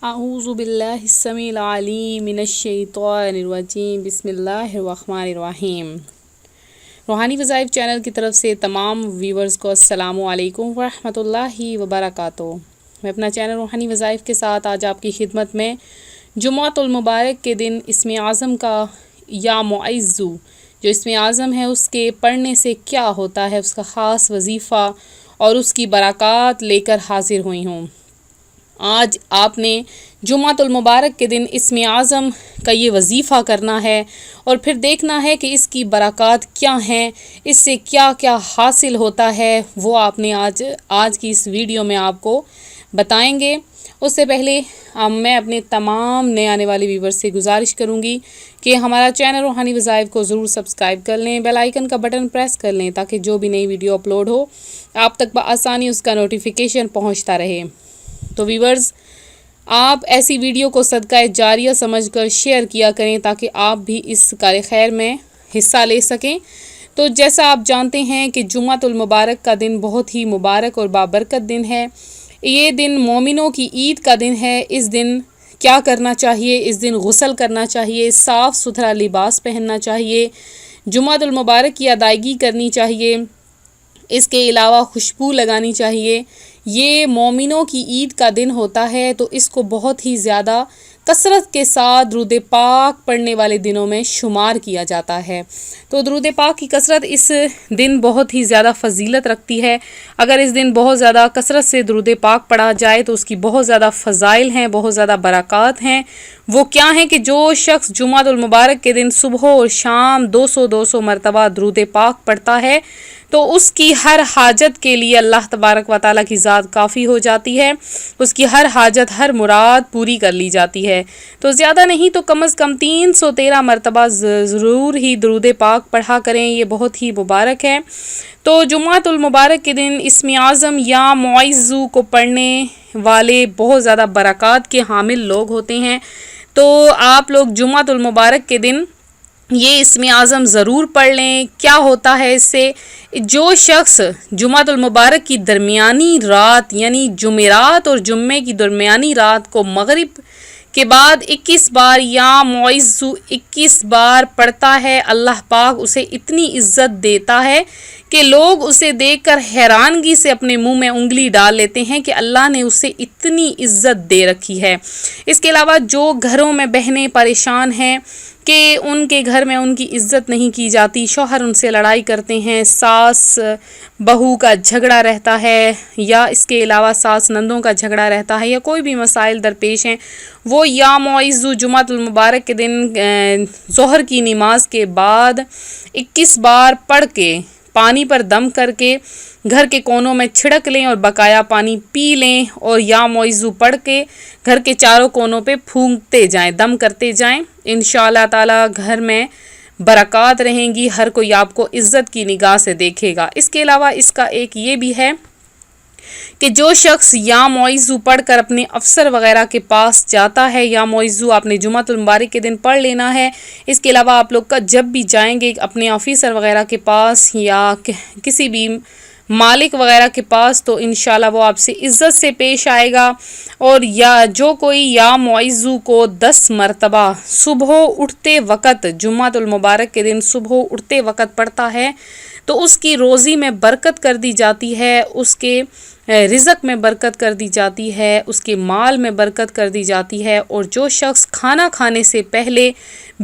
اعوذ باللہ السمیع العلیم من الشیطان الرجیم بسم اللہ الرحمن الرحیم۔ روحانی وظائف چینل کی طرف سے تمام ویورز کو السلام علیکم ورحمۃ اللہ وبرکاتہ۔ میں اپنا چینل روحانی وظائف کے ساتھ آج آپ کی خدمت میں جمعۃ المبارک کے دن اسم اعظم کا یا معزو جو اسم اعظم ہے اس کے پڑھنے سے کیا ہوتا ہے، اس کا خاص وظیفہ اور اس کی برکات لے کر حاضر ہوئی ہوں۔ آج آپ نے جمعۃ المبارک کے دن اسم اعظم کا یہ وظیفہ کرنا ہے اور پھر دیکھنا ہے کہ اس کی برکات کیا ہیں، اس سے کیا کیا حاصل ہوتا ہے، وہ آپ نے آج کی اس ویڈیو میں آپ کو بتائیں گے۔ اس سے پہلے میں اپنے تمام نئے آنے والے ویور سے گزارش کروں گی کہ ہمارا چینل روحانی وظائف کو ضرور سبسکرائب کر لیں، بیل آئیکن کا بٹن پریس کر لیں تاکہ جو بھی نئی ویڈیو اپلوڈ ہو آپ تک بآسانی اس کا نوٹیفیکیشن پہنچتا رہے۔ تو ویورز، آپ ایسی ویڈیو کو صدقہ جاریہ سمجھ کر شیئر کیا کریں تاکہ آپ بھی اس کار خیر میں حصہ لے سکیں۔ تو جیسا آپ جانتے ہیں کہ جمعۃ المبارک کا دن بہت ہی مبارک اور بابرکت دن ہے۔ یہ دن مومنوں کی عید کا دن ہے۔ اس دن کیا کرنا چاہیے؟ اس دن غسل کرنا چاہیے، صاف ستھرا لباس پہننا چاہیے، جمعۃ المبارک کی ادائیگی کرنی چاہیے، اس کے علاوہ خوشبو لگانی چاہیے۔ یہ مومنوں کی عید کا دن ہوتا ہے تو اس کو بہت ہی زیادہ کثرت کے ساتھ درود پاک پڑھنے والے دنوں میں شمار کیا جاتا ہے۔ تو درود پاک کی کثرت اس دن بہت ہی زیادہ فضیلت رکھتی ہے۔ اگر اس دن بہت زیادہ کثرت سے درود پاک پڑھا جائے تو اس کی بہت زیادہ فضائل ہیں، بہت زیادہ برکات ہیں۔ وہ کیا ہیں کہ جو شخص جمعۃ المبارک کے دن صبح اور شام 200 مرتبہ درود پاک پڑھتا ہے تو اس کی ہر حاجت کے لیے اللہ تبارک و تعالیٰ کی ذات کافی ہو جاتی ہے، اس کی ہر حاجت ہر مراد پوری کر لی جاتی ہے۔ تو زیادہ نہیں تو کم از کم 313 مرتبہ ضرور ہی درود پاک پڑھا کریں، یہ بہت ہی مبارک ہے۔ تو جمعۃ المبارک کے دن اسم اعظم یا معزو کو پڑھنے والے بہت زیادہ برکات کے حامل لوگ ہوتے ہیں۔ تو آپ لوگ جمعۃ المبارک کے دن یہ اسم اعظم ضرور پڑھ لیں۔ کیا ہوتا ہے اس سے؟ جو شخص جمعۃ المبارک کی درمیانی رات یعنی جمعرات اور جمعے کی درمیانی رات کو مغرب کے بعد 21 بار یا معزو 21 بار پڑھتا ہے، اللہ پاک اسے اتنی عزت دیتا ہے کہ لوگ اسے دیکھ کر حیرانگی سے اپنے منہ میں انگلی ڈال لیتے ہیں کہ اللہ نے اسے اتنی عزت دے رکھی ہے۔ اس کے علاوہ جو گھروں میں بہنیں پریشان ہیں کہ ان کے گھر میں ان کی عزت نہیں کی جاتی، شوہر ان سے لڑائی کرتے ہیں، ساس بہو کا جھگڑا رہتا ہے یا اس کے علاوہ ساس نندوں کا جھگڑا رہتا ہے یا کوئی بھی مسائل درپیش ہیں، وہ یا معزو جمعۃ المبارک کے دن ظہر کی نماز کے بعد 21 بار پڑھ کے پانی پر دم کر کے گھر کے کونوں میں چھڑک لیں اور بقایا پانی پی لیں اور یا معزو پڑھ کے گھر کے چاروں کونوں پہ پھونکتے جائیں، دم کرتے جائیں۔ انشاءاللہ تعالی گھر میں برکات رہیں گی، ہر کوئی آپ کو عزت کی نگاہ سے دیکھے گا۔ اس کے علاوہ اس کا ایک یہ بھی ہے کہ جو شخص یا معزو پڑھ کر اپنے افسر وغیرہ کے پاس جاتا ہے، یا معزو آپ نے جمعۃ المبارک کے دن پڑھ لینا ہے۔ اس کے علاوہ آپ لوگ کا جب بھی جائیں گے اپنے آفیسر وغیرہ کے پاس یا کسی بھی مالک وغیرہ کے پاس تو انشاءاللہ وہ آپ سے عزت سے پیش آئے گا۔ اور یا جو کوئی یا معزو کو 10 مرتبہ صبح اٹھتے وقت جمعۃ المبارک کے دن صبح اٹھتے وقت پڑھتا ہے تو اس کی روزی میں برکت کر دی جاتی ہے، اس کے رزق میں برکت کر دی جاتی ہے، اس کے مال میں برکت کر دی جاتی ہے۔ اور جو شخص کھانا کھانے سے پہلے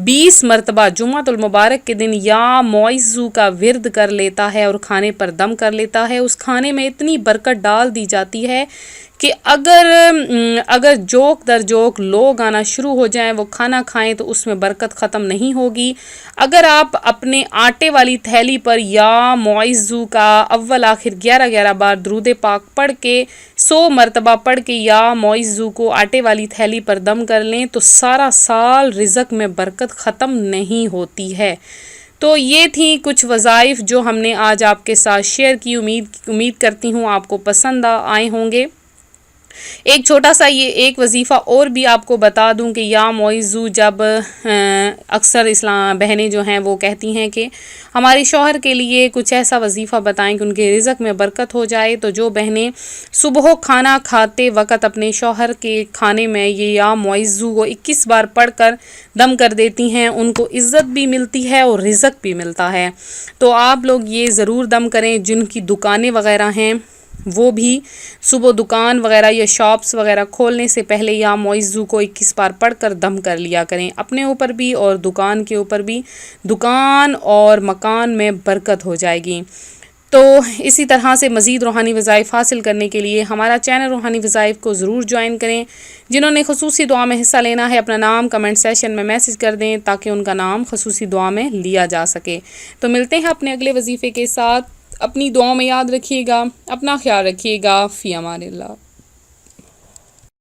20 مرتبہ جمعۃ المبارک کے دن یا معزو کا ورد کر لیتا ہے اور کھانے پر دم کر لیتا ہے، اس کھانے میں اتنی برکت ڈال دی جاتی ہے کہ اگر جوک در جوک لوگ آنا شروع ہو جائیں، وہ کھانا کھائیں تو اس میں برکت ختم نہیں ہوگی۔ اگر آپ اپنے آٹے والی تھیلی پر یا معزو کا اول آخر 11 بار درود پاک پڑھ کے 100 مرتبہ پڑھ کے یا معزو کو آٹے والی تھیلی پر دم کر لیں تو سارا سال رزق میں برکت ختم نہیں ہوتی ہے۔ تو یہ تھیں کچھ وظائف جو ہم نے آج آپ کے ساتھ شیئر کی۔ امید کرتی ہوں آپ کو پسند آئے ہوں گے۔ ایک چھوٹا سا یہ ایک وظیفہ اور بھی آپ کو بتا دوں کہ یا معزو جب اکثر اسلام بہنیں جو ہیں وہ کہتی ہیں کہ ہمارے شوہر کے لیے کچھ ایسا وظیفہ بتائیں کہ ان کے رزق میں برکت ہو جائے، تو جو بہنیں صبح کھانا کھاتے وقت اپنے شوہر کے کھانے میں یہ یا معزو کو 21 بار پڑھ کر دم کر دیتی ہیں، ان کو عزت بھی ملتی ہے اور رزق بھی ملتا ہے۔ تو آپ لوگ یہ ضرور دم کریں، جن کی دکانیں وغیرہ ہیں وہ بھی صبح دکان وغیرہ یا شاپس وغیرہ کھولنے سے پہلے یا معزو کو 21 بار پڑھ کر دم کر لیا کریں، اپنے اوپر بھی اور دکان کے اوپر بھی، دکان اور مکان میں برکت ہو جائے گی۔ تو اسی طرح سے مزید روحانی وظائف حاصل کرنے کے لیے ہمارا چینل روحانی وظائف کو ضرور جوائن کریں۔ جنہوں نے خصوصی دعا میں حصہ لینا ہے اپنا نام کمنٹ سیشن میں میسج کر دیں تاکہ ان کا نام خصوصی دعا میں لیا جا سکے۔ تو ملتے ہیں اپنے اگلے وظیفے کے ساتھ، اپنی دعاؤں میں یاد رکھیے گا، اپنا خیال رکھیے گا، فی امان اللہ۔